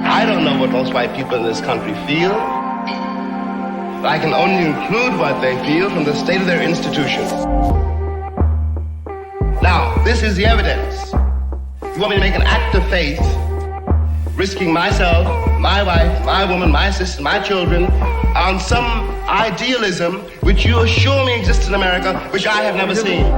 I don't know what most white people in this country feel. I can only include what they feel from the state of their institutions. Now, this is the evidence. You want me to make an act of faith, risking myself, my wife, my woman, my sister, my children, on some idealism which you assure me exists in America, which I have never seen.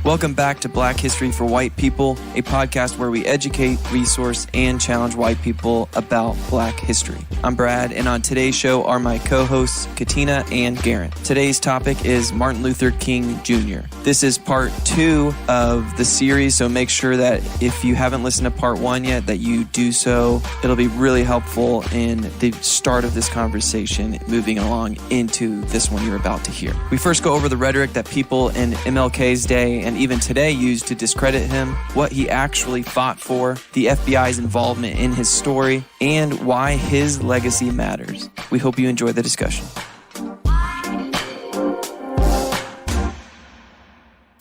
Welcome back to Black History for White People, a podcast where we educate, resource, and challenge white people about Black history. I'm Brad, and on today's show are my co-hosts, Katina and Garen. Today's topic is Martin Luther King Jr. This is part 2 of the series, so make sure that if you haven't listened to part 1 yet, that you do so. It'll be really helpful in the start of this conversation, moving along into this one you're about to hear. We first go over the rhetoric that people in MLK's day and even today use to discredit him, what he actually fought for, the FBI's involvement in his story, and why his legacy matters. We hope you enjoy the discussion.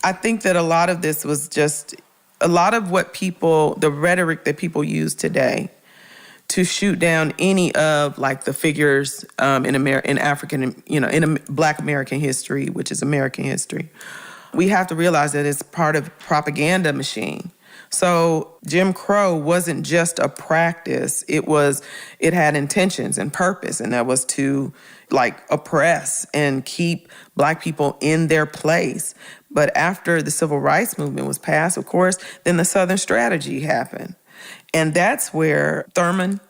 I think that a lot of this was just a lot of what people, the rhetoric that people use today to shoot down any of like the figures in African, in Black American history, which is American history. We have to realize that it's part of propaganda machine. So Jim Crow wasn't just a practice. It had intentions and purpose, and that was to oppress and keep Black people in their place. But after the Civil Rights Movement was passed, of course, then the Southern Strategy happened. And that's where Thurman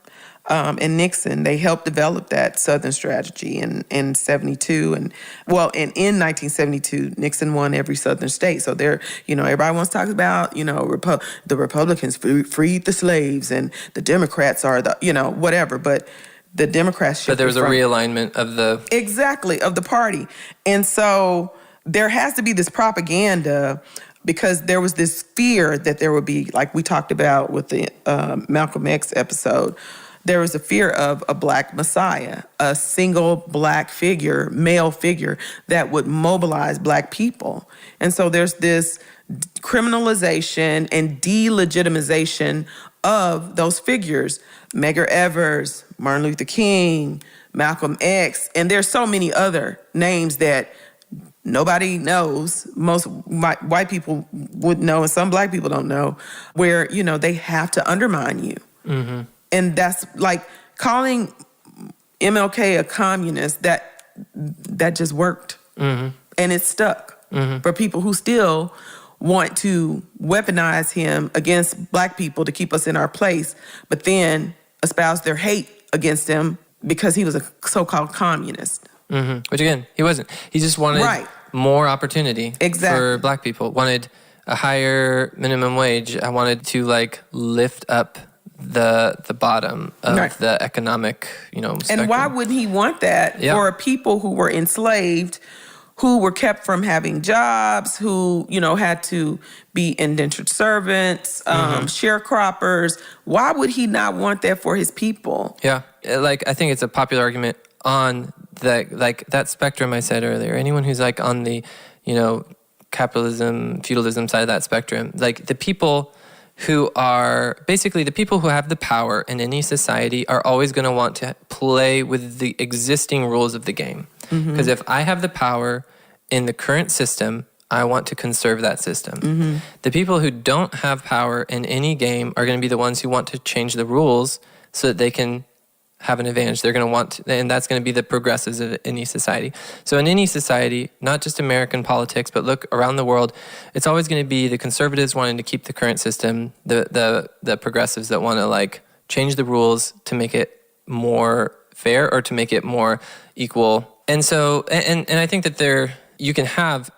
and Nixon, they helped develop that Southern Strategy in 72. And in 1972, Nixon won every Southern state. So everybody wants to talk about, the Republicans freed the slaves and the Democrats are whatever. But the Democrats... But there was a realignment of the party. And so there has to be this propaganda because there was this fear that there would be, like we talked about with the Malcolm X episode, there was a fear of a Black Messiah, a single Black figure, male figure, that would mobilize Black people. And so there's this criminalization and delegitimization of those figures. Medgar Evers, Martin Luther King, Malcolm X, and there's so many other names that nobody knows. Most white people would know, and some Black people don't know, where, they have to undermine you. Mm-hmm. And that's like calling MLK a communist, that just worked. Mm-hmm. And it stuck for people who still want to weaponize him against Black people to keep us in our place, but then espouse their hate against him because he was a so-called communist. Mm-hmm. Which again, he wasn't. He just wanted more opportunity for Black people. Wanted a higher minimum wage. I wanted to lift up the bottom of the economic, spectrum. And why wouldn't he want that for people who were enslaved, who were kept from having jobs, who, had to be indentured servants, sharecroppers? Why would he not want that for his people? Yeah. I think it's a popular argument on that spectrum I said earlier. Anyone who's on the, capitalism, feudalism side of that spectrum, the people who are basically the people who have the power in any society are always going to want to play with the existing rules of the game. Because if I have the power in the current system, I want to conserve that system. Mm-hmm. The people who don't have power in any game are going to be the ones who want to change the rules so that they can have an advantage. They're going to want to, and that's going to be the progressives of any society. So in any society, not just American politics, but look around the world, it's always going to be the conservatives wanting to keep the current system, the progressives that want to change the rules to make it more fair or to make it more equal. And so, and I think that you can have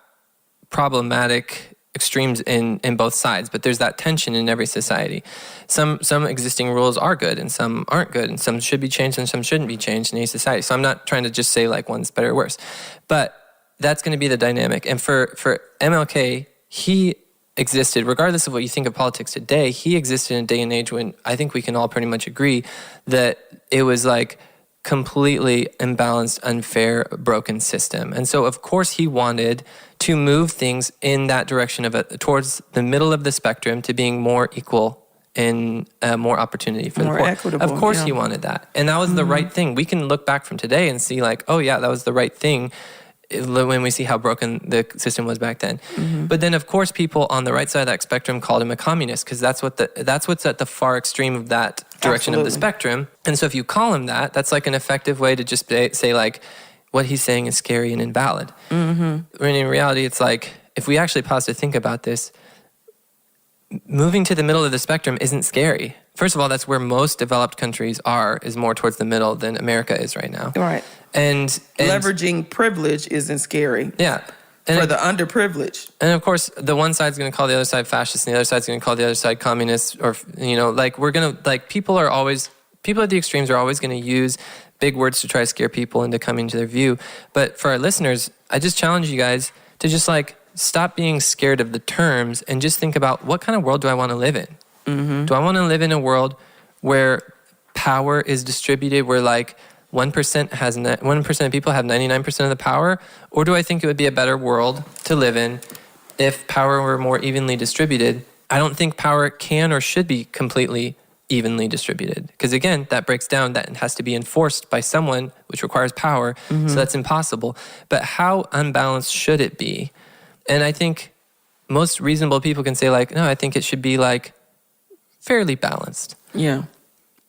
problematic extremes in both sides, but there's that tension in every society. Some existing rules are good and some aren't good, and some should be changed and some shouldn't be changed in any society. So I'm not trying to just say one's better or worse, but that's going to be the dynamic. And for MLK, he existed, regardless of what you think of politics today, he existed in a day and age when I think we can all pretty much agree that it was completely imbalanced, unfair, broken system. And so, of course, he wanted to move things in that direction of it, towards the middle of the spectrum, to being more equal and more opportunity for more the poor. equitable, Of course, yeah. he wanted that, and that was the right thing. We can look back from today and see, like, oh yeah, that was the right thing, when we see how broken the system was back then. But then, of course, people on the right side of that spectrum called him a communist, because that's what's at the far extreme of that direction of the Absolutely. spectrum. And so if you call him that, that's like an effective way to just say like, what he's saying is scary and invalid. When in reality, it's like, if we actually pause to think about this, moving to the middle of the spectrum isn't scary. First of all, that's where most developed countries are, is more towards the middle than America is right now. Right. And Leveraging privilege isn't scary. Yeah. And For the underprivileged. And of course, the one side's going to call the other side fascist, and the other side's going to call the other side communist, or, like, we're going to, like, people at the extremes are always going to use big words to try to scare people into coming to their view. But for our listeners, I just challenge you guys to just, like, stop being scared of the terms and just think about, what kind of world do I want to live in? Do I want to live in a world where power is distributed, where, like, 1% of people have 99% of the power? Or do I think it would be a better world to live in if power were more evenly distributed? I don't think power can or should be completely evenly distributed, because again, that breaks down, that it has to be enforced by someone, which requires power. So that's impossible. But how unbalanced should it be? And I think most reasonable people can say, like, no, I think it should be, like, fairly balanced. Yeah.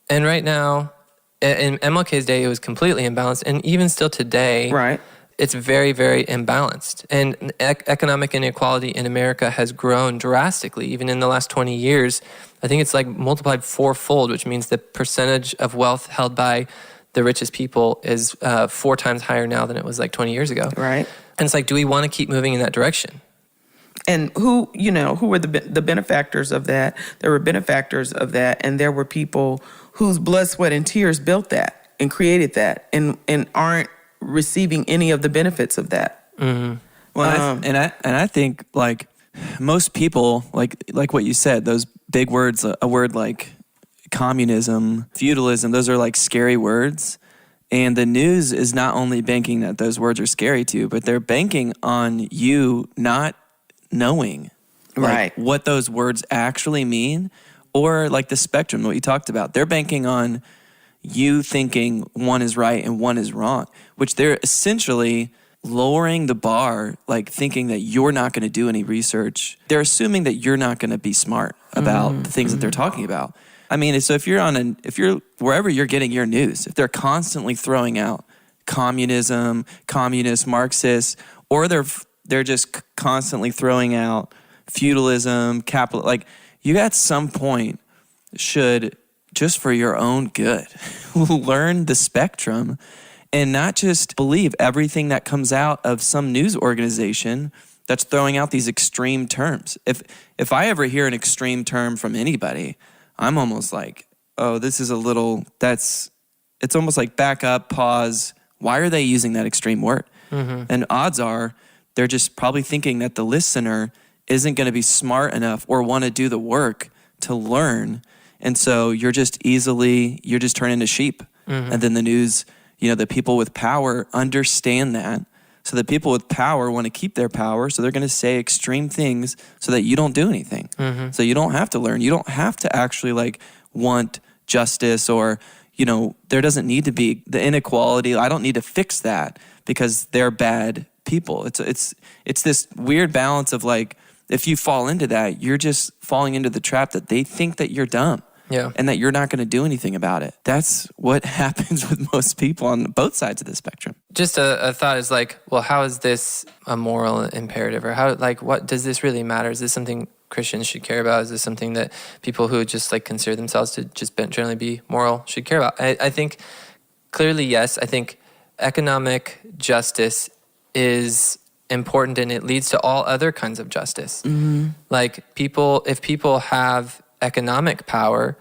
And right now, in MLK's day, it was completely imbalanced. And even still today, Right. it's very, very imbalanced. And economic inequality in America has grown drastically. Even in the last 20 years, I think it's like multiplied fourfold, which means the percentage of wealth held by the richest people is 4 times higher now than it was like 20 years ago. Right. And it's like, do we want to keep moving in that direction? And who were the benefactors of that? There were benefactors of that, and there were people whose blood, sweat, and tears built that and created that, and aren't receiving any of the benefits of that. Well, I think, like, most people, like what you said, those big words, a word like communism, feudalism, those are like scary words. And the news is not only banking that those words are scary to you, but they're banking on you not knowing, like, Right. what those words actually mean, or like the spectrum, what you talked about. They're banking on you thinking one is right and one is wrong, which they're essentially lowering the bar, like thinking that you're not going to do any research. They're assuming that you're not going to be smart about the things that they're talking about. I mean, so if you're wherever you're getting your news, if they're constantly throwing out communism, communist, Marxist, or they're just constantly throwing out feudalism, capital, like, you at some point should, just for your own good, learn the spectrum and not just believe everything that comes out of some news organization that's throwing out these extreme terms. If I ever hear an extreme term from anybody, I'm almost like, oh, this is it's almost like back up, pause. Why are they using that extreme word? And odds are they're just probably thinking that the listener isn't going to be smart enough or want to do the work to learn. And so you're just turned into sheep. And then the news, the people with power understand that. So the people with power want to keep their power. So they're going to say extreme things so that you don't do anything. So you don't have to learn. You don't have to actually, like, want justice, or, there doesn't need to be the inequality. I don't need to fix that because they're bad people. It's this weird balance of, like, if you fall into that, you're just falling into the trap that they think that you're dumb. Yeah. And that you're not going to do anything about it. That's what happens with most people on both sides of the spectrum. Just a thought is like, well, how is this a moral imperative? Or how, like, what does this really matter? Is this something Christians should care about? Is this something that people who just, like, consider themselves to just generally be moral should care about? I think clearly, yes. I think economic justice is important, and it leads to all other kinds of justice. Like, if people have economic power,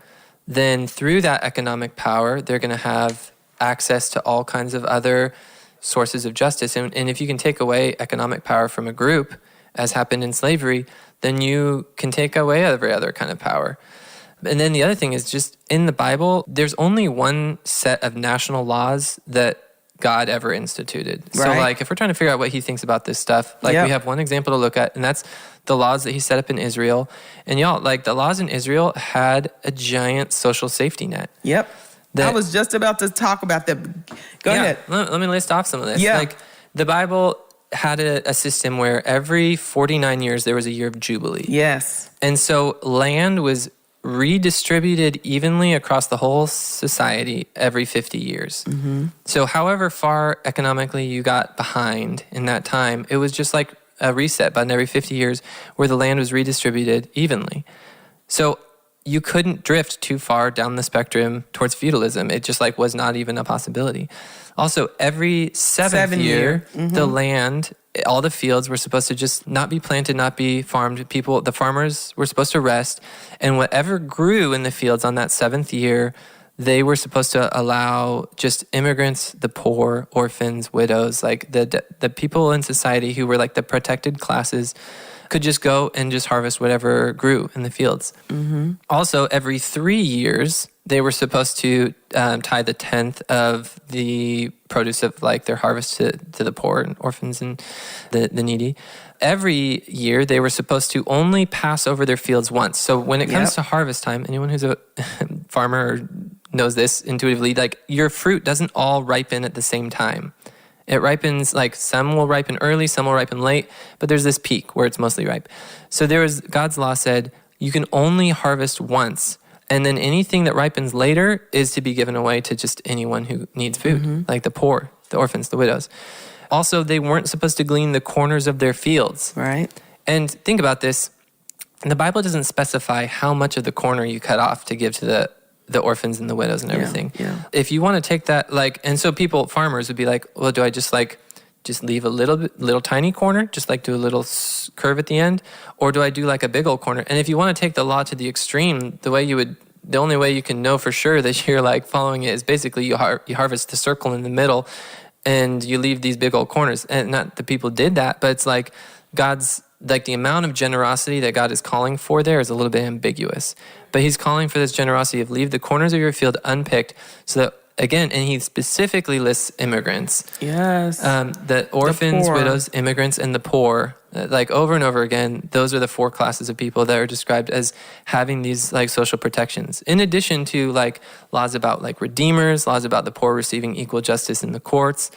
then through that economic power, they're going to have access to all kinds of other sources of justice. And if you can take away economic power from a group, as happened in slavery, then you can take away every other kind of power. And then the other thing is just in the Bible, there's only one set of national laws that God ever instituted. So Right. like if we're trying to figure out what he thinks about this stuff, like Yep. we have one example to look at, and that's the laws that he set up in Israel. And y'all, like the laws in Israel had a giant social safety net. Yep. That- I was just about to talk about that. Go ahead. Let me list off some of this. Yeah. Like the Bible had a system where every 49 years there was a year of Jubilee. Yes. And so land was redistributed evenly across the whole society every 50 years. So however far economically you got behind in that time, it was just like a reset button every 50 years where the land was redistributed evenly. So you couldn't drift too far down the spectrum towards feudalism. It just like was not even a possibility. Also, every seventh year, the land, all the fields were supposed to just not be planted, not be farmed. The farmers were supposed to rest. And whatever grew in the fields on that seventh year, they were supposed to allow just immigrants, the poor, orphans, widows, like the people in society who were like the protected classes could just go and just harvest whatever grew in the fields. Also, every 3 years, they were supposed to tie the 10th of the produce of like their harvest to the poor and orphans and the needy. Every year, they were supposed to only pass over their fields once. So when it comes to harvest time, anyone who's a farmer knows this intuitively, like your fruit doesn't all ripen at the same time. It ripens, like some will ripen early, some will ripen late, but there's this peak where it's mostly ripe. So God's law said, you can only harvest once. And then anything that ripens later is to be given away to just anyone who needs food, like the poor, the orphans, the widows. Also, they weren't supposed to glean the corners of their fields. Right. And think about this. The Bible doesn't specify how much of the corner you cut off to give to the orphans and the widows and everything. Yeah. If you want to take that, like, and so farmers would be like, well, do I just leave a little tiny corner, just like do a little curve at the end? Or do I do like a big old corner? And if you want to take the law to the extreme, the only way you can know for sure that you're like following it is basically you harvest the circle in the middle and you leave these big old corners. And not that people did that, but it's like God's, like the amount of generosity that God is calling for there is a little bit ambiguous. But he's calling for this generosity of leave the corners of your field unpicked so that, again, and he specifically lists immigrants. Yes. The orphans, poor. widows, immigrants, and the poor. Like over and over again, those are the four classes of people that are described as having these like social protections. In addition to like laws about like redeemers, laws about the poor receiving equal justice in the courts.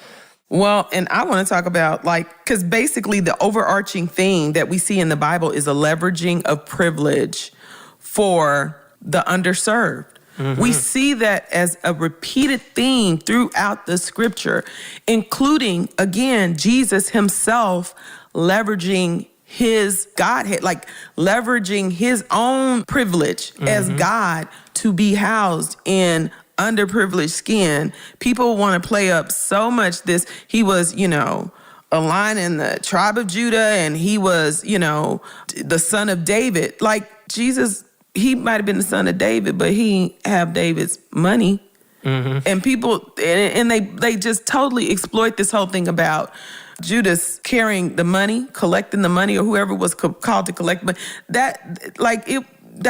Well, and I want to talk about because basically the overarching theme that we see in the Bible is a leveraging of privilege for the underserved. We see that as a repeated theme throughout the scripture, including, again, Jesus himself leveraging his Godhead, like leveraging his own privilege as God to be housed in underprivileged skin. People want to play up so much this. He was, a line in the tribe of Judah, and he was, the son of David. Like Jesus, he might have been the son of David, but he have David's money. And people, and they just totally exploit this whole thing about Judas carrying the money, collecting the money, or whoever was called to collect. But that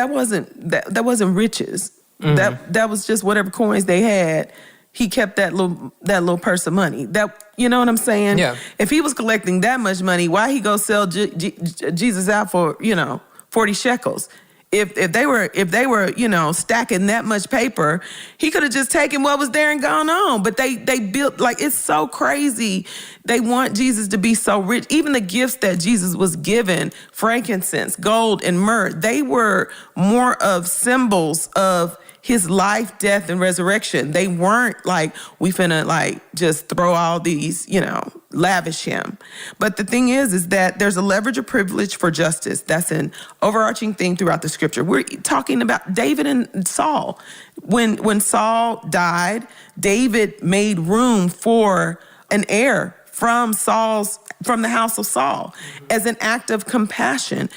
wasn't riches. That was just whatever coins they had. He kept that little purse of money. That, you know what I'm saying? Yeah. If he was collecting that much money, why he go sell Jesus out for 40 shekels? If they were stacking that much paper, he could have just taken what was there and gone on. But they built, it's so crazy. They want Jesus to be so rich. Even the gifts that Jesus was given, frankincense, gold, and myrrh, they were more of symbols of his life, death, and resurrection. They weren't like, we finna just throw all these, lavish him. But the thing is that there's a leverage of privilege for justice. That's an overarching thing throughout the scripture. We're talking about David and Saul. When Saul died, David made room for an heir from the house of Saul as an act of compassion.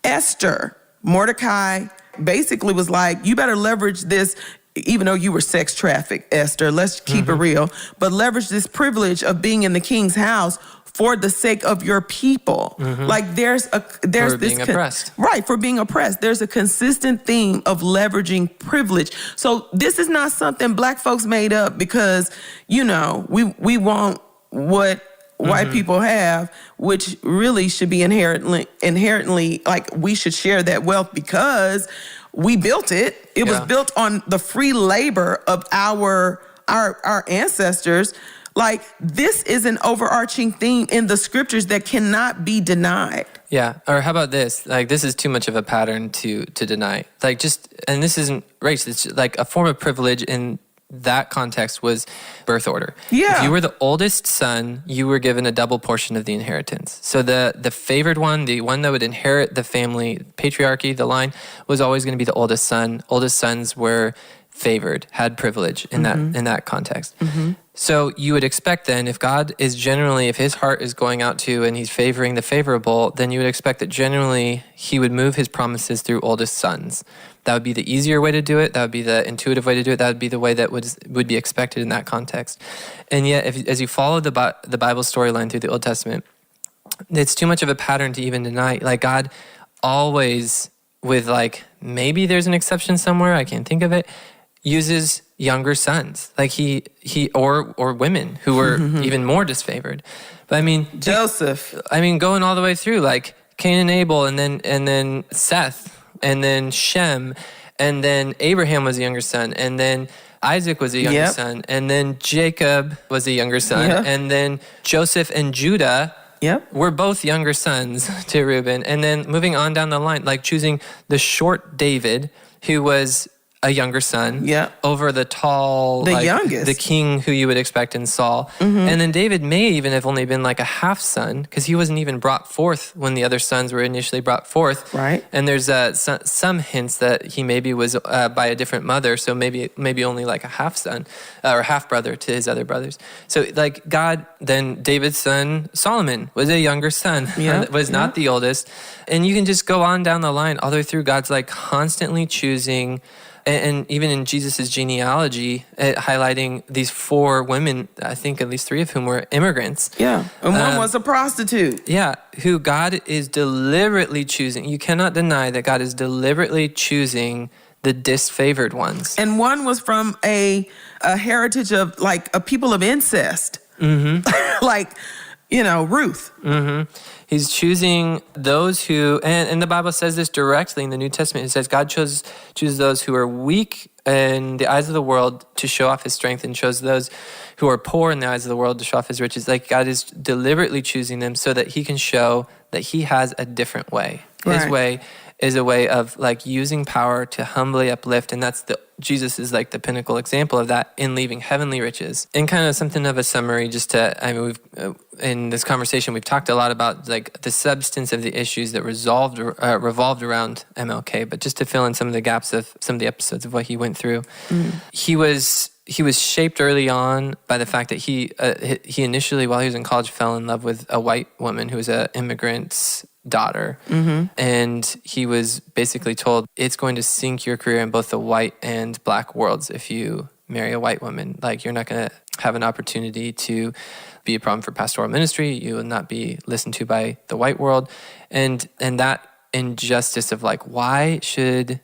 Esther, Mordecai, basically was like, you better leverage this, even though you were sex trafficked, Esther, let's keep it real, but leverage this privilege of being in the king's house for the sake of your people. Like there's For this being oppressed. Right, for being oppressed. There's a consistent theme of leveraging privilege. So this is not something Black folks made up because, we want what white people have, which really should be inherently like we should share that wealth because we built it. It was built on the free labor of our ancestors. Like, this is an overarching theme in the scriptures that cannot be denied. Yeah. Or how about this? Like, this is too much of a pattern to deny. Like, and this isn't race. It's like a form of privilege in that context was birth order. Yeah. If you were the oldest son, you were given a double portion of the inheritance. So the favored one, the one that would inherit the family patriarchy, the line, was always going to be the oldest son. Oldest sons were favored, had privilege in that context. So you would expect then, if God is generally, if his heart is going out to and he's favoring the favorable, then you would expect that generally he would move his promises through oldest sons. That would be the easier way to do it. That would be the intuitive way to do it. That would be the way that would be expected in that context. And yet, as you follow the Bible storyline through the Old Testament, it's too much of a pattern to even deny. Like, God always, with like, maybe there's an exception somewhere, I can't think of it, uses younger sons, like he or women who were even more disfavored. But I mean, Joseph. Going all the way through, like Cain and Abel, and then Seth, and then Shem, and then Abraham was a younger son, and then Isaac was a younger son, and then Jacob was a younger son, and then Joseph and Judah were both younger sons to Reuben. And then moving on down the line, like choosing the short David, who was a younger son, over the tall, youngest, the king who you would expect in Saul. And then David may even have only been like a half son because he wasn't even brought forth when the other sons were initially brought forth. Right. And there's some hints that he maybe was by a different mother, so maybe only like a half son or half brother to his other brothers. So like God, then David's son Solomon was a younger son, was not the oldest. And you can just go on down the line all the way through. God's like constantly choosing. And even in Jesus' genealogy, highlighting these 4 women, I think at least 3 of whom were immigrants. Yeah, and one was a prostitute. Yeah, who God is deliberately choosing. You cannot deny that God is deliberately choosing the disfavored ones. And one was from a heritage of like a people of incest. Like, Ruth. He's choosing those who, and the Bible says this directly in the New Testament. It says God chooses those who are weak in the eyes of the world to show off his strength, and chose those who are poor in the eyes of the world to show off his riches. Like, God is deliberately choosing them so that he can show that he has a different way. His way is a way of like using power to humbly uplift, and Jesus is like the pinnacle example of that in leaving heavenly riches. And kind of something of a summary, we've in this conversation we've talked a lot about like the substance of the issues that revolved around MLK, but just to fill in some of the gaps of some of the episodes of what he went through, he was shaped early on by the fact that he initially, while he was in college, fell in love with a white woman who was an immigrant's daughter. And he was basically told, it's going to sink your career in both the white and black worlds if you marry a white woman. Like, you're not going to have an opportunity to be a problem for pastoral ministry. You will not be listened to by the white world. And that injustice of like, why should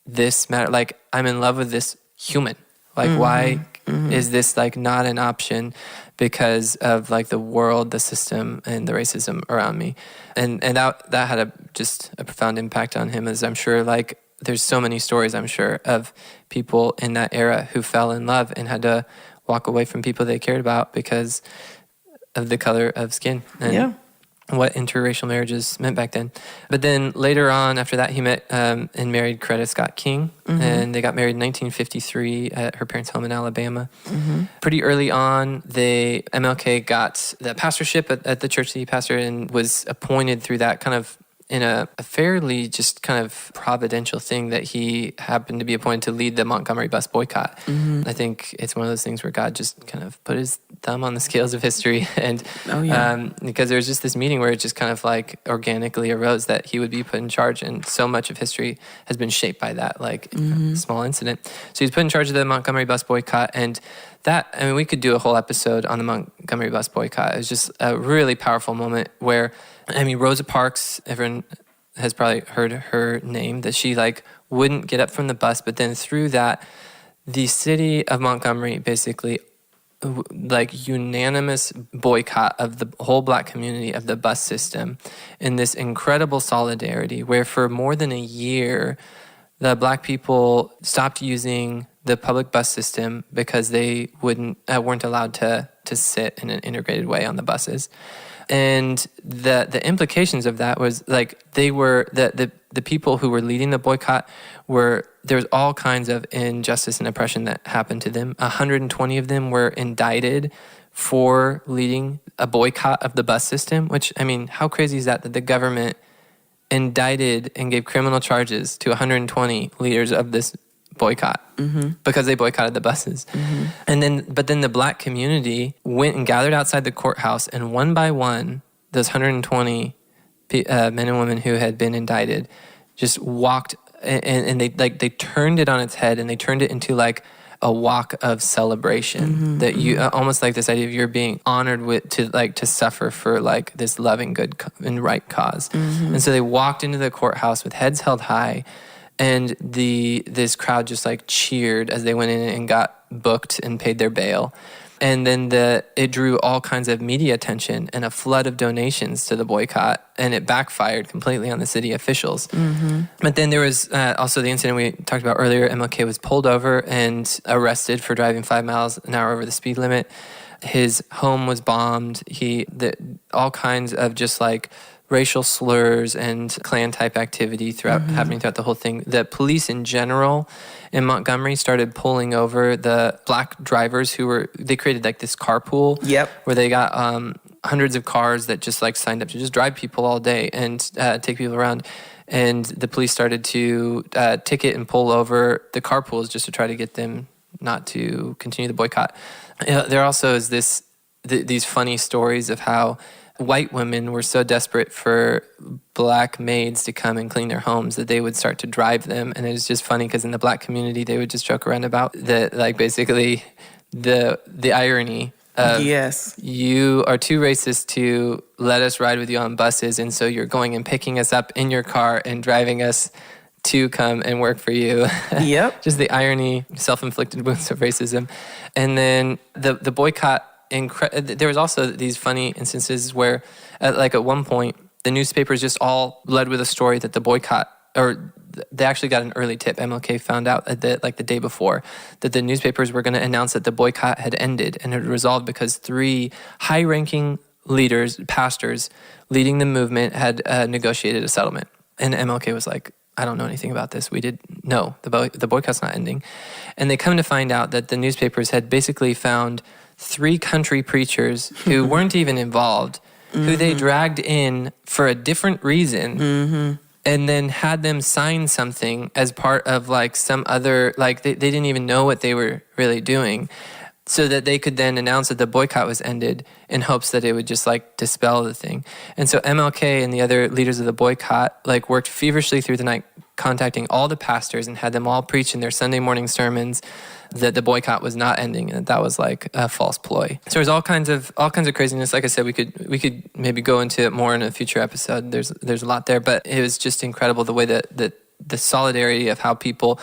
this matter? Like, I'm in love with this human. Like, why is this like not an option because of like the world, the system, and the racism around me? And that had just a profound impact on him, as I'm sure like there's so many stories, I'm sure, of people in that era who fell in love and had to walk away from people they cared about because of the color of skin. And what interracial marriages meant back then. But then later on, after that, he met and married Coretta Scott King, and they got married in 1953 at her parents' home in Alabama. Pretty early on, MLK got the pastorship at the church that he pastored and was appointed through that kind of in a fairly just kind of providential thing that he happened to be appointed to lead the Montgomery bus boycott. I think it's one of those things where God just kind of put his thumb on the scales of history, and because there was just this meeting where it just kind of like organically arose that he would be put in charge, and so much of history has been shaped by that like small incident. So he's put in charge of the Montgomery bus boycott, and we could do a whole episode on the Montgomery bus boycott. It was just a really powerful moment where, Rosa Parks, everyone has probably heard her name, that she wouldn't get up from the bus, but then through that, the city of Montgomery basically unanimous boycott of the whole Black community of the bus system in this incredible solidarity where for more than a year, the Black people stopped using the public bus system because they weren't allowed to sit in an integrated way on the buses. And the implications of that was they were the people who were leading the boycott there was all kinds of injustice and oppression that happened to them. 120 of them were indicted for leading a boycott of the bus system, which, how crazy is that the government indicted and gave criminal charges to 120 leaders of this boycott because they boycotted the buses. But then the Black community went and gathered outside the courthouse, and one by one, those 120 men and women who had been indicted just walked and they turned it on its head, and they turned it into a walk of celebration that you almost this idea of you're being honored to suffer for this loving, good and right cause. And so they walked into the courthouse with heads held high, and this crowd just cheered as they went in and got booked and paid their bail. And then it drew all kinds of media attention and a flood of donations to the boycott, and it backfired completely on the city officials. But then there was also the incident we talked about earlier. MLK was pulled over and arrested for driving 5 miles an hour over the speed limit. His home was bombed. All kinds of just racial slurs and Klan-type activity happening throughout the whole thing. The police in general in Montgomery started pulling over the Black drivers they created this carpool where they got hundreds of cars that just signed up to just drive people all day and take people around. And the police started to ticket and pull over the carpools just to try to get them not to continue the boycott. There also is these funny stories of how white women were so desperate for Black maids to come and clean their homes that they would start to drive them. And it was just funny because in the Black community, they would just joke around about basically the irony of you are too racist to let us ride with you on buses. And so you're going and picking us up in your car and driving us to come and work for you. Just the irony, self-inflicted wounds of racism. And then the boycott, there was also these funny instances where at one point the newspapers just all led with a story that the boycott, or they actually got an early tip. MLK found out that the day before that the newspapers were going to announce that the boycott had ended and had resolved because 3 high-ranking leaders, pastors leading the movement had negotiated a settlement. And MLK was like, I don't know anything about this. The boycott's not ending. And they come to find out that the newspapers had basically found 3 country preachers who weren't even involved, who they dragged in for a different reason, and then had them sign something as part of some other, they didn't even know what they were really doing, so that they could then announce that the boycott was ended in hopes that it would just dispel the thing. And so MLK and the other leaders of the boycott worked feverishly through the night, contacting all the pastors and had them all preach in their Sunday morning sermons that the boycott was not ending and that was a false ploy. So there's all kinds of craziness. Like I said, we could maybe go into it more in a future episode. There's a lot there, but it was just incredible the way that the solidarity of how people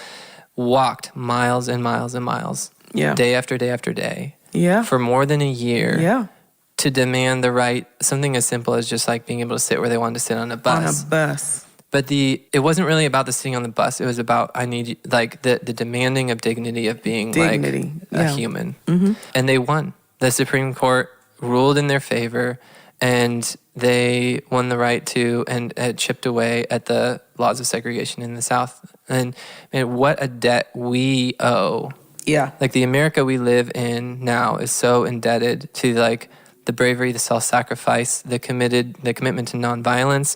walked miles and miles and miles, day after day after day, for more than a year, to demand the right, something as simple as just being able to sit where they wanted to sit on a bus. But it wasn't really about the sitting on the bus. It was about the demanding of dignity of being a human. And they won. The Supreme Court ruled in their favor, and they won the right to and chipped away at the laws of segregation in the South. And man, what a debt we owe. The America we live in now is so indebted to the bravery, the self-sacrifice, the commitment to nonviolence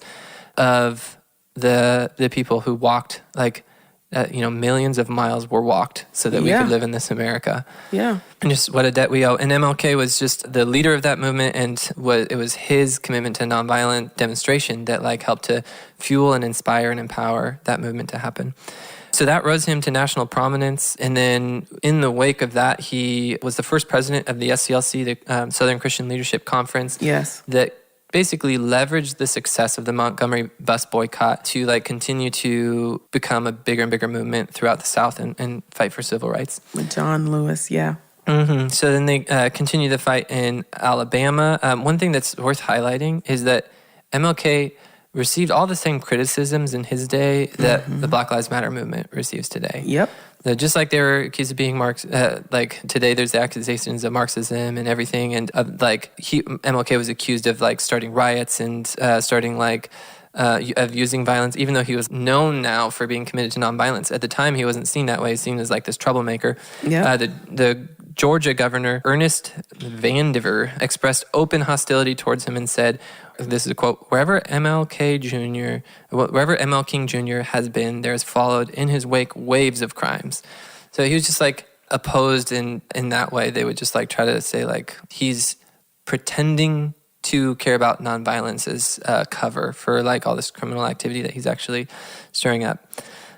of the people who walked millions of miles were walked so that we could live in this America. And just what a debt we owe. And MLK was just the leader of that movement, and it was his commitment to nonviolent demonstration that helped to fuel and inspire and empower that movement to happen. So that rose him to national prominence. And then in the wake of that, he was the first president of the SCLC, the Southern Christian Leadership Conference. Yes. That basically leveraged the success of the Montgomery bus boycott to like continue to become a bigger and bigger movement throughout the South and fight for civil rights. With John Lewis, yeah. Mm-hmm. So then they continue the fight in Alabama. One thing that's worth highlighting is that MLK received all the same criticisms in his day that the Black Lives Matter movement receives today. Yep. Just like they were accused of being like today there's the accusations of Marxism and everything, and MLK was accused of like starting riots and starting like of using violence, even though he was known now for being committed to nonviolence. At the time, he wasn't seen that way. He was seen as like this troublemaker. Yeah. The Georgia governor, Ernest Vandiver, expressed open hostility towards him and said, this is a quote, wherever MLK King Jr. has been, there has followed in his wake waves of crimes. So he was just like opposed in that way. They would just like try to say like he's pretending to care about nonviolence as cover for like all this criminal activity that he's actually stirring up.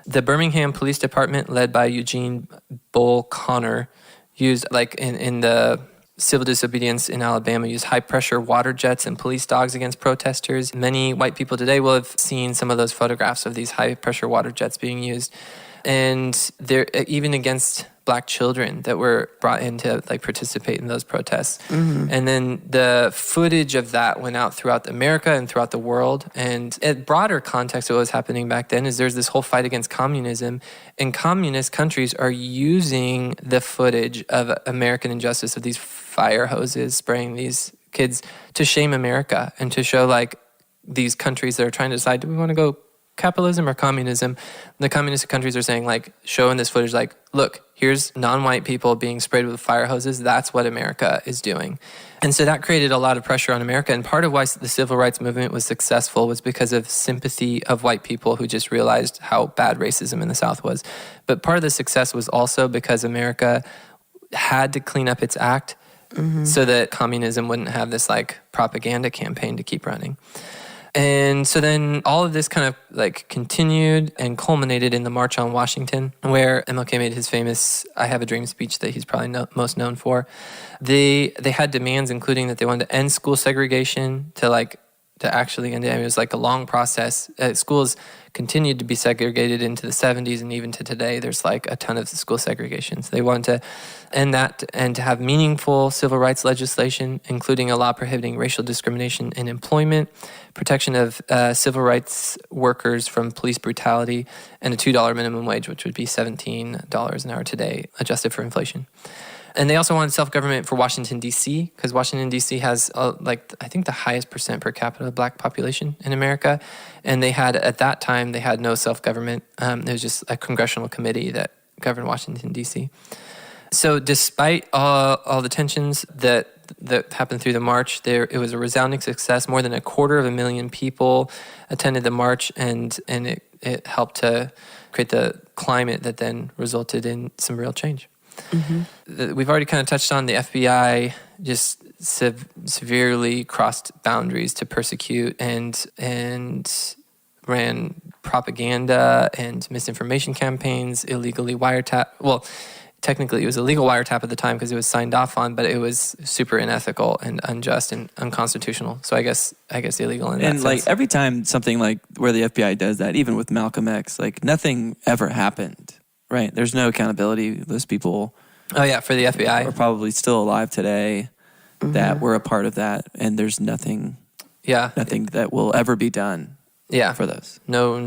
The Birmingham Police Department, led by Eugene Bull Connor, used like in the civil disobedience in Alabama, used high-pressure water jets and police dogs against protesters. Many white people today will have seen some of those photographs of these high-pressure water jets being used. And they're even against Black children that were brought in to like participate in those protests. And then the footage of that went out throughout America and throughout the world. And a broader context of what was happening back then is there's this whole fight against communism, and communist countries are using the footage of American injustice, of these fire hoses spraying these kids, to shame America and to show like these countries that are trying to decide, do we want to go capitalism or communism? The communist countries are saying like, showing this footage like, look, here's non-white people being sprayed with fire hoses. That's what America is doing. And so that created a lot of pressure on America. And part of why the civil rights movement was successful was because of sympathy of white people who just realized how bad racism in the South was. But part of the success was also because America had to clean up its act so that communism wouldn't have this like propaganda campaign to keep running. And so then all of this kind of like continued and culminated in the March on Washington, where MLK made his famous I Have a Dream speech that he's probably most known for. They had demands, including that they wanted to end school segregation, to actually end it. I mean, it was like a long process. Schools continued to be segregated into the 70s, and even to today, there's like a ton of school segregations. They wanted to end that and to have meaningful civil rights legislation, including a law prohibiting racial discrimination in employment, protection of civil rights workers from police brutality, and a $2 minimum wage, which would be $17 an hour today, adjusted for inflation. And they also wanted self-government for Washington, D.C., because Washington, D.C. has, I think the highest percent per capita Black population in America. And they had, at that time, they had no self-government. It was just a congressional committee that governed Washington, D.C. So despite all the tensions that happened through the march, it was a resounding success. More than 250,000 people attended the march, and it helped to create the climate that then resulted in some real change. We've already kind of touched on the FBI just severely crossed boundaries to persecute and ran propaganda and misinformation campaigns, illegally wiretap. Well, technically it was illegal wiretap at the time because it was signed off on, but it was super unethical and unjust and unconstitutional. So I guess illegal in that sense. And like every time something like where the FBI does that, even with Malcolm X, like nothing ever happened. Right. There's no accountability. Those people for the FBI are probably still alive today that were a part of that. And there's nothing that will ever be done for those. No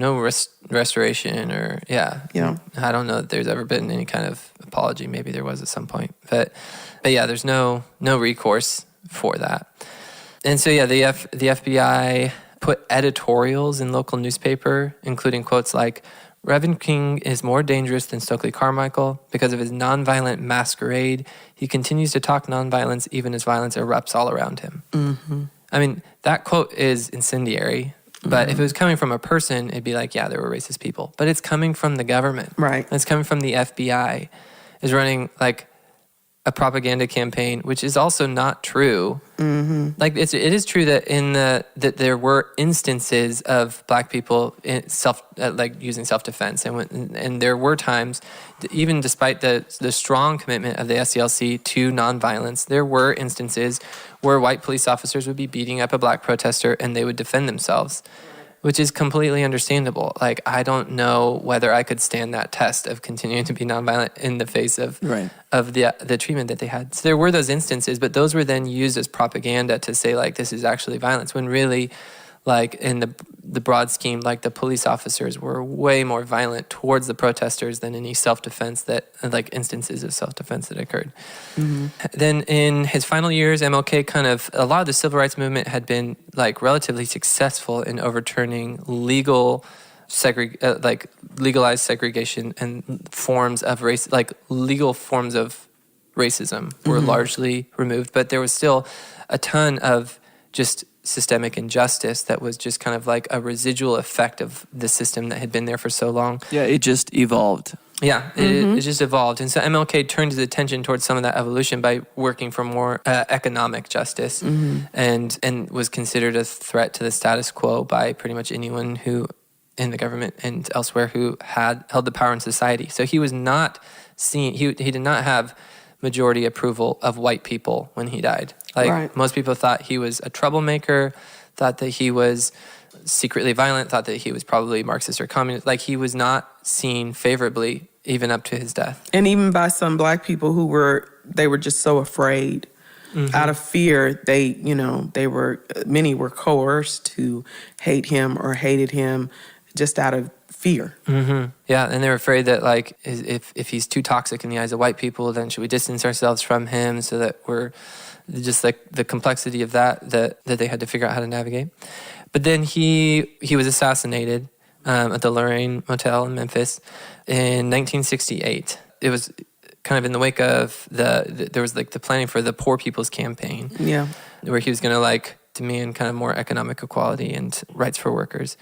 restoration or, I don't know that there's ever been any kind of apology. Maybe there was at some point. But there's no recourse for that. And so, the FBI put editorials in local newspaper, including quotes like, Reverend King is more dangerous than Stokely Carmichael because of his nonviolent masquerade. He continues to talk nonviolence even as violence erupts all around him. I mean, that quote is incendiary, but if it was coming from a person, it'd be like, there were racist people. But it's coming from the government. Right. It's coming from the FBI. Is running like a propaganda campaign, which is also not true. Like it is true that that there were instances of Black people in like using self-defense, and there were times, even despite the strong commitment of the SCLC to nonviolence, there were instances where white police officers would be beating up a Black protester and they would defend themselves, which is completely understandable. Like, I don't know whether I could stand that test of continuing to be nonviolent in the face of the treatment that they had. So there were those instances, but those were then used as propaganda to say, like, this is actually violence, when really, like, in the broad scheme, like, the police officers were way more violent towards the protesters than any self-defense instances of self-defense that occurred. Then in his final years, MLK a lot of the civil rights movement had been, like, relatively successful in overturning legalized segregation and forms of race, like legal forms of racism were largely removed, but there was still a ton of just systemic injustice that was just kind of like a residual effect of the system that had been there for so long. Yeah, it just evolved. Yeah, it just evolved. And so MLK turned his attention towards some of that evolution by working for more economic justice and was considered a threat to the status quo by pretty much anyone who in the government and elsewhere who had held the power in society. So he was not seen, he did not have majority approval of white people when he died. Like, most people thought he was a troublemaker, thought that he was secretly violent, thought that he was probably Marxist or communist. Like, he was not seen favorably even up to his death. And even by some Black people who were just so afraid. Out of fear, many were coerced to hate him or hated him just out of fear. Yeah, and they're afraid that, like, if he's too toxic in the eyes of white people, then should we distance ourselves from him, so that we're just like the complexity of that they had to figure out how to navigate. But then he was assassinated at the Lorraine Motel in Memphis in 1968. It was kind of in the wake of there was like the planning for the Poor People's Campaign. Yeah. Where he was going to like demand kind of more economic equality and rights for workers.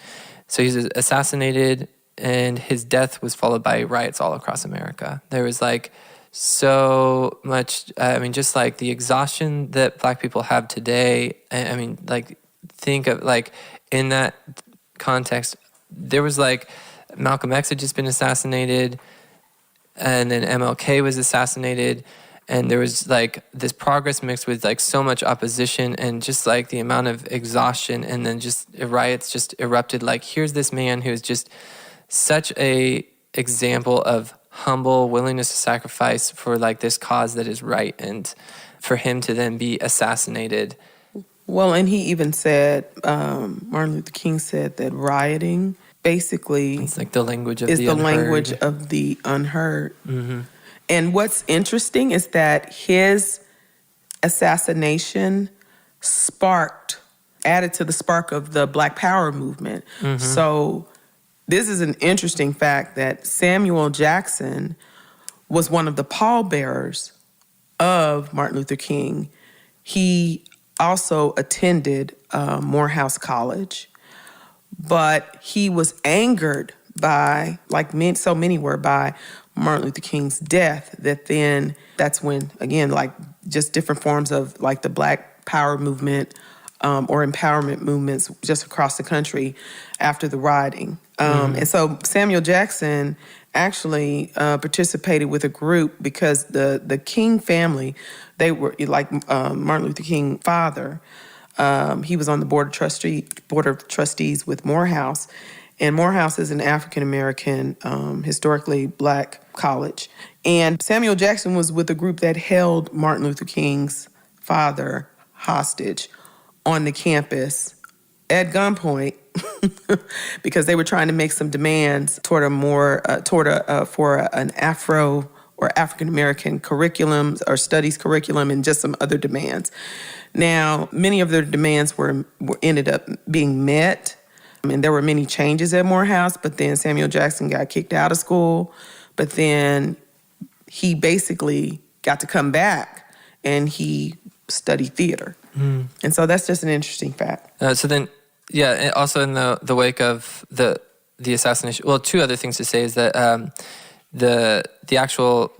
So he was assassinated, and his death was followed by riots all across America. There was like so much, just like the exhaustion that Black people have today. I mean, like, think of like in that context, there was like Malcolm X had just been assassinated, and then MLK was assassinated, and there was like this progress mixed with like so much opposition and just like the amount of exhaustion, and then just riots just erupted. Like, here's this man who's just such a example of humble willingness to sacrifice for like this cause that is right, and for him to then be assassinated. Well, and he even said, Martin Luther King said that rioting basically it's like the language of is the the unheard. language of the unheard. And what's interesting is that his assassination added to the spark of the Black Power movement. So this is an interesting fact that Samuel Jackson was one of the pallbearers of Martin Luther King. He also attended Morehouse College, but he was angered by, like so many were, by Martin Luther King's death, that's when, again, like just different forms of like the Black Power movement or empowerment movements just across the country after the rioting. And so Samuel Jackson actually participated with a group because the King family, they were like Martin Luther King father. He was on the board of trustees with Morehouse. And Morehouse is an African-American, historically Black college. And Samuel Jackson was with a group that held Martin Luther King's father hostage on the campus at gunpoint because they were trying to make some demands toward for an Afro or African-American curriculum or studies curriculum and just some other demands. Now, many of their demands ended up being met. And there were many changes at Morehouse, but then Samuel Jackson got kicked out of school. But then he basically got to come back and he studied theater. And so that's just an interesting fact. So then, yeah, also in the wake of the assassination, well, two other things to say is that the actual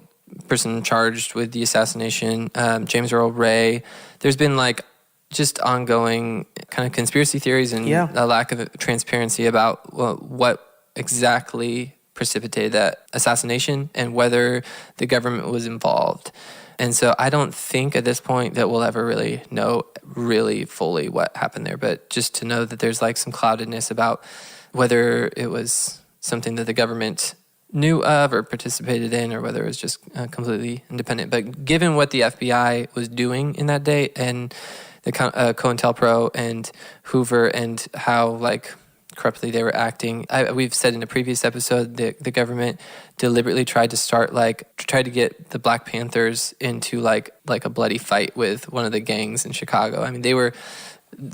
person charged with the assassination, James Earl Ray. There's been like just ongoing kind of conspiracy theories and a lack of transparency about what exactly precipitated that assassination and whether the government was involved. And so I don't think at this point that we'll ever really know really fully what happened there, but just to know that there's like some cloudedness about whether it was something that the government knew of or participated in, or whether it was just completely independent. But given what the FBI was doing in that day, and the COINTELPRO and Hoover, and how like corruptly they were acting, we've said in a previous episode that the government deliberately tried to get the Black Panthers into like a bloody fight with one of the gangs in Chicago. I mean, they were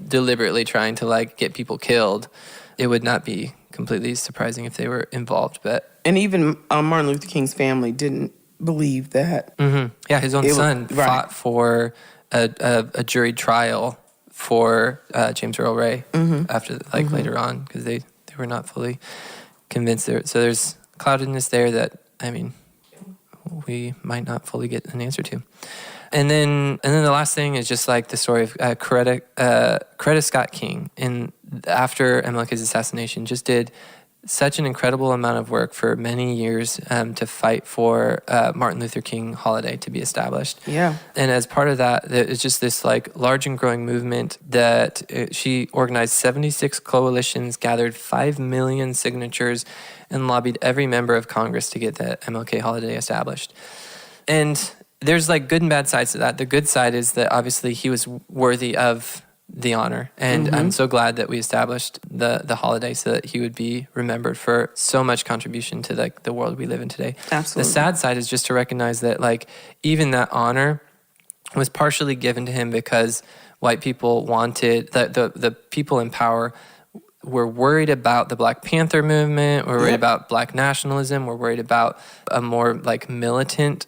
deliberately trying to like get people killed. It would not be completely surprising if they were involved, and even Martin Luther King's family didn't believe that. Mm-hmm. Yeah, his own son fought for a jury trial for James Earl Ray after later on, because they were not fully convinced there. So there's cloudedness there that, I mean, we might not fully get an answer to. And then the last thing is just like the story of Coretta Scott King, after MLK's assassination, just did such an incredible amount of work for many years to fight for Martin Luther King holiday to be established. Yeah. And as part of that, it's just this like large and growing movement that she organized 76 coalitions, gathered 5 million signatures, and lobbied every member of Congress to get the MLK holiday established. And there's like good and bad sides to that. The good side is that obviously he was worthy of the honor, and I'm so glad that we established the holiday so that he would be remembered for so much contribution to like the world we live in today. Absolutely. The sad side is just to recognize that like even that honor was partially given to him because white people wanted the people in power were worried about the Black Panther movement, were worried about Black nationalism, were worried about a more like militant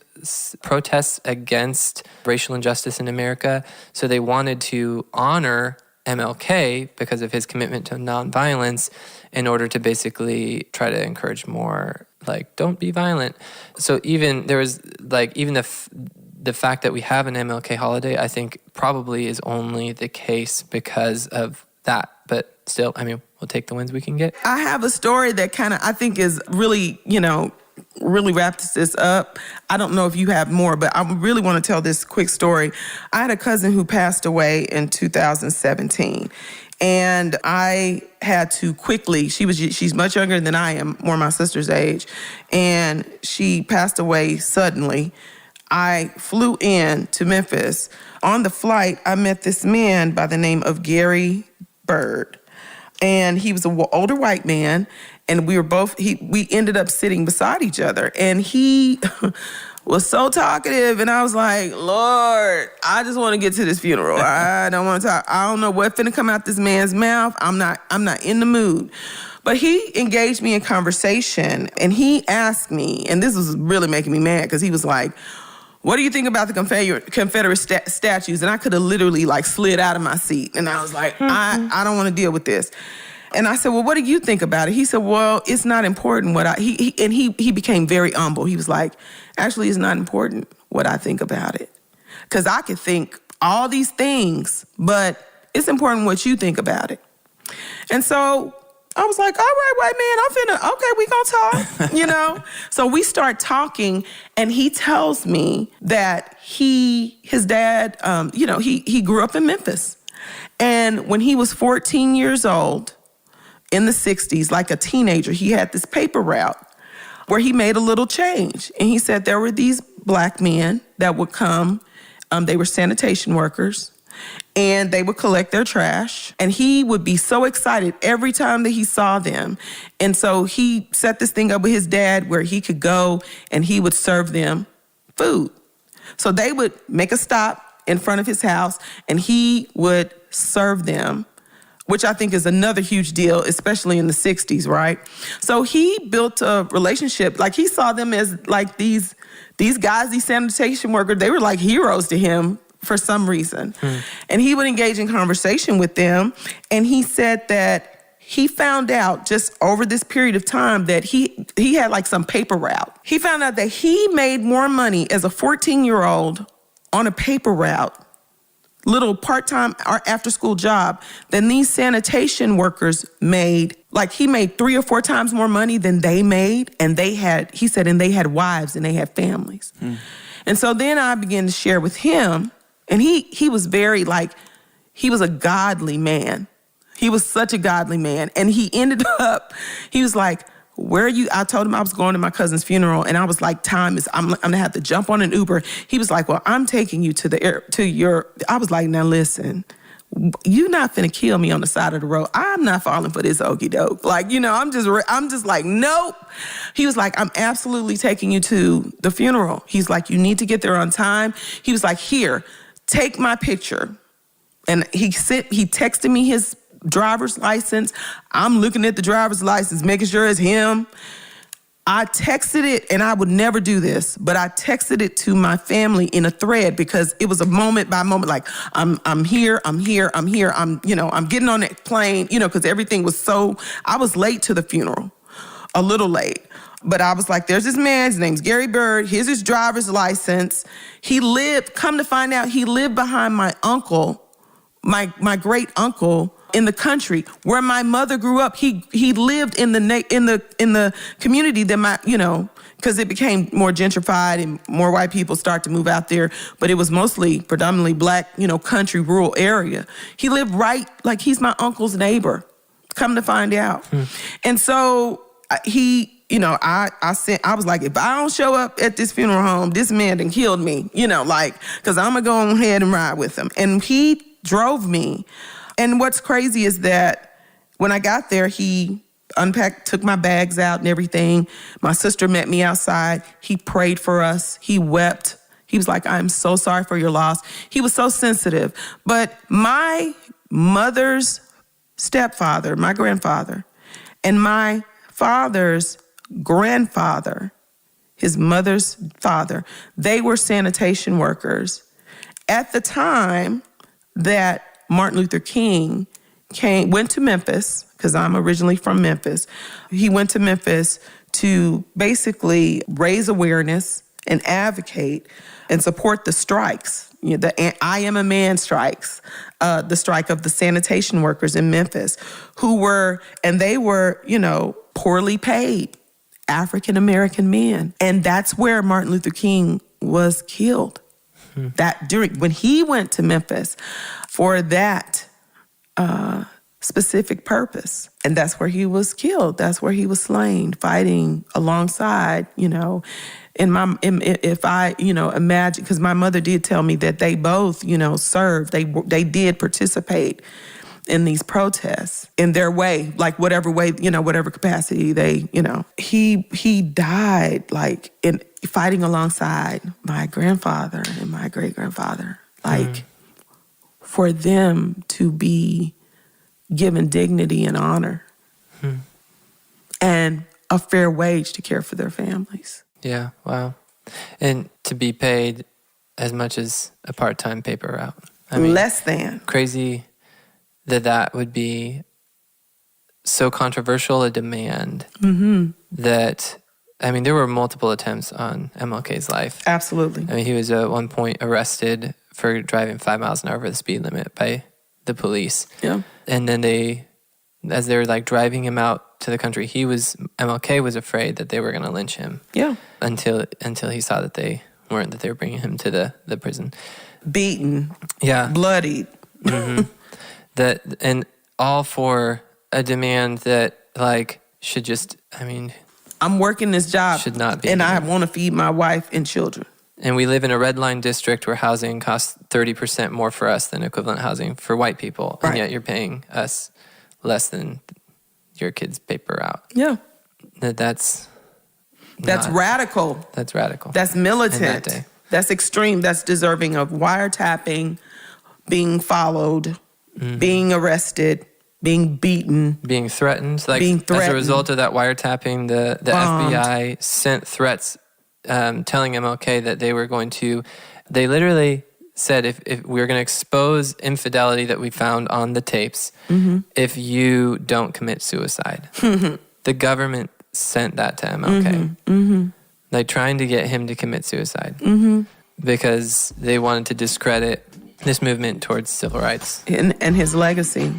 protests against racial injustice in America. So they wanted to honor MLK because of his commitment to nonviolence in order to basically try to encourage more like, don't be violent. So even there was like, even the fact that we have an MLK holiday, I think probably is only the case because of that. But still, I mean, we'll take the wins we can get. I have a story that kind of, I think is really, really wraps this up. I don't know if you have more, but I really want to tell this quick story. I had a cousin who passed away in 2017. And I had to quickly, she's much younger than I am, more my sister's age, and she passed away suddenly. I flew in to Memphis. On the flight, I met this man by the name of Gary Bird. And he was an older white man, and we ended up sitting beside each other. And he was so talkative, and I was like, Lord, I just want to get to this funeral. I don't want to talk. I don't know what's finna come out this man's mouth. I'm not in the mood. But he engaged me in conversation, and he asked me, and this was really making me mad, because he was like, what do you think about the Confederate statues? And I could have literally like slid out of my seat. And I was like, I don't want to deal with this. And I said, well, what do you think about it? He said, well, it's not important he became very humble. He was like, actually, it's not important what I think about it. Because I could think all these things, but it's important what you think about it. And so I was like, all right, white man, okay, we gonna talk, So we start talking, and he tells me that his dad, he grew up in Memphis. And when he was 14 years old, in the 60s, like a teenager, he had this paper route where he made a little change. And he said there were these Black men that would come, they were sanitation workers, and they would collect their trash. And he would be so excited every time that he saw them. And so he set this thing up with his dad where he could go and he would serve them food. So they would make a stop in front of his house, and he would serve them, which I think is another huge deal, especially in the 60s, right? So he built a relationship. Like, he saw them as like these guys, these sanitation workers, they were like heroes to him for some reason. And he would engage in conversation with them. And he said that he found out just over this period of time that he had like some paper route. He found out that he made more money as a 14-year-old on a paper route, little part-time or after-school job, than these sanitation workers made. Like, he made 3 or 4 times more money than they made, and they had wives and they had families. And so then I began to share with him, and he was very like, he was a godly man. He was such a godly man. And he ended up, he was like, where are you? I told him I was going to my cousin's funeral, and I was like, I'm gonna have to jump on an Uber. He was like, well, I'm taking you I was like, now listen, you're not finna kill me on the side of the road. I'm not falling for this okie doke. Like, you know, I'm just like, nope. He was like, I'm absolutely taking you to the funeral. He's like, you need to get there on time. He was like, here, take my picture. And he texted me his driver's license. I'm looking at the driver's license, making sure it's him. I texted it, and I would never do this, but I texted it to my family in a thread because it was a moment by moment, like, I'm here, I'm getting on that plane, because everything was I was late to the funeral, a little late. But I was like, there's this man, his name's Gary Bird, here's his driver's license. Come to find out, he lived behind my uncle, my great uncle, in the country where my mother grew up. He lived in the community that because it became more gentrified and more white people start to move out there, but it was predominantly black, country, rural area. He lived like he's my uncle's neighbor, come to find out. And so I was like, if I don't show up at this funeral home, this man done killed me, because I'm gonna go ahead and ride with him. And he drove me. And what's crazy is that when I got there, he unpacked, took my bags out and everything. My sister met me outside. He prayed for us. He wept. He was like, I'm so sorry for your loss. He was so sensitive. But my mother's stepfather, my grandfather, and my father's grandfather, his mother's father, they were sanitation workers at the time that Martin Luther King went to Memphis, because I'm originally from Memphis. He went to Memphis to basically raise awareness and advocate and support the strikes, the I Am a Man strikes, the strike of the sanitation workers in Memphis, they were poorly paid African-American men. And that's where Martin Luther King was killed. When he went to Memphis for that specific purpose. And that's where he was killed. That's where he was slain, fighting alongside, if I imagine, because my mother did tell me that they both, served, they did participate in these protests in their way, like whatever way, whatever capacity he died like in fighting alongside my grandfather and my great grandfather, for them to be given dignity and honor and a fair wage to care for their families. Yeah, wow. And to be paid as much as a part-time paper route. Less than. Crazy that would be so controversial a demand that, there were multiple attempts on MLK's life. Absolutely. He was at one point arrested for driving 5 miles an hour over the speed limit by the police. Yeah. And then as they were driving him out to the country, MLK was afraid that they were going to lynch him. Yeah. Until he saw that they weren't, that they were bringing him to the prison. Beaten. Yeah. Bloodied. And all for a demand that should just, I'm working this job. Should not be. And I want to feed my wife and children. And we live in a red line district where housing costs 30% more for us than equivalent housing for white people. Right. And yet you're paying us less than your kid's paper out. Yeah. That's radical. That's radical. That's militant. That's extreme. That's deserving of wiretapping, being followed, being arrested, being beaten. Being threatened. As a result of that wiretapping, the FBI sent threats telling MLK that they were going to, they literally said, if we're going to expose infidelity that we found on the tapes, if you don't commit suicide. The government sent that to MLK. Like trying to get him to commit suicide because they wanted to discredit this movement towards civil rights. And his legacy.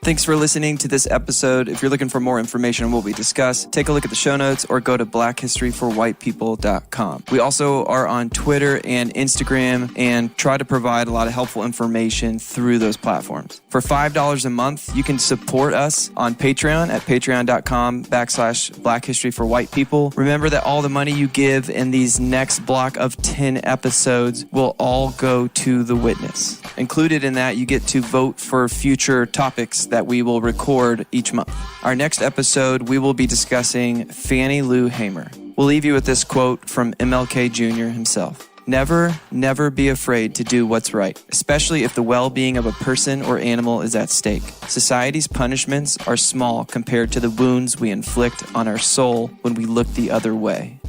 Thanks for listening to this episode. If you're looking for more information on what we discussed, take a look at the show notes or go to blackhistoryforwhitepeople.com. We also are on Twitter and Instagram and try to provide a lot of helpful information through those platforms. For $5 a month, you can support us on Patreon at patreon.com/blackhistoryforwhitepeople. Remember that all the money you give in these next block of 10 episodes will all go to the witness. Included in that, you get to vote for future topics that we will record each month. Our next episode, we will be discussing Fannie Lou Hamer. We'll leave you with this quote from MLK Jr. himself. Never, never be afraid to do what's right, especially if the well-being of a person or animal is at stake. Society's punishments are small compared to the wounds we inflict on our soul when we look the other way.